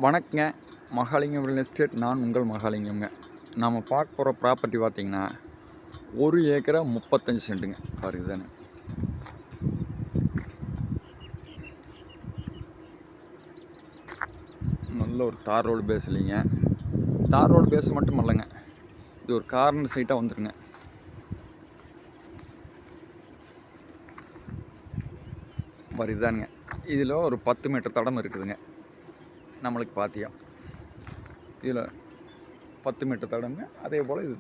வணக்கங்க. Mahalingam real estate. நான் உங்கள் மகாலிங்கம்ங்க. நாம் பார்க்க போகிற ப்ராப்பர்ட்டி பார்த்திங்கன்னா 1 ஏக்கரா 35 சென்ட்டுங்க. பாருங்க தானே, நல்ல ஒரு தார் ரோடு பேஸ் இல்லைங்க. தார் ரோடு பேஸ் மட்டும் இல்லைங்க, இது ஒரு கார்னர் சைட்டாக வந்துருங்க. பாருதானுங்க, இதில் ஒரு 10 மீட்டர் தடம் இருக்குதுங்க. நம்மளுக்கு பார்த்தியா இதில் 10 மீட்டர் தடங்க. அதே போல் இது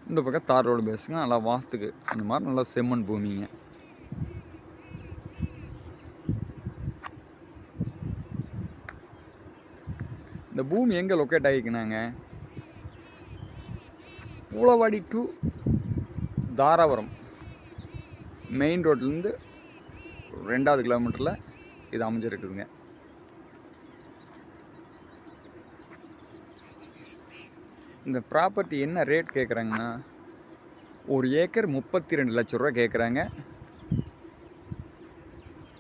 இந்த பக்கம் தார் ரோடு பேஸுங்க. நல்லா வாஸ்துக்கு இந்த மாதிரி நல்லா செம்மண் பூமிங்க. இந்த பூமி எங்கே லொக்கேட் ஆகிக்குனாங்க, பூளவாடி டு தாராபுரம் மெயின் ரோட்லேருந்து 2வது கிலோமீட்டரில் இது அமைஞ்சிருக்குதுங்க. இந்த ப்ராப்பர்ட்டி என்ன ரேட் கேட்குறாங்கன்னா, 1 ஏக்கர் 32 லட்ச ரூபா கேட்குறாங்க.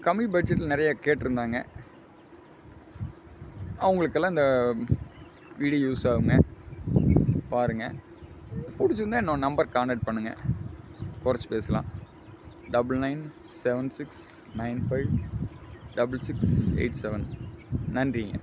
கம்மி பட்ஜெட்டில் நிறைய கேட்டிருந்தாங்க. அவங்களுக்கெல்லாம் இந்த வீடியோ யூஸ் ஆகுங்க. பாருங்கள், பிடிச்சிருந்தா என்னோட நம்பர் கான்டாக்ட் பண்ணுங்கள், குறைச்சி பேசலாம். 9976956687. நன்றிங்க.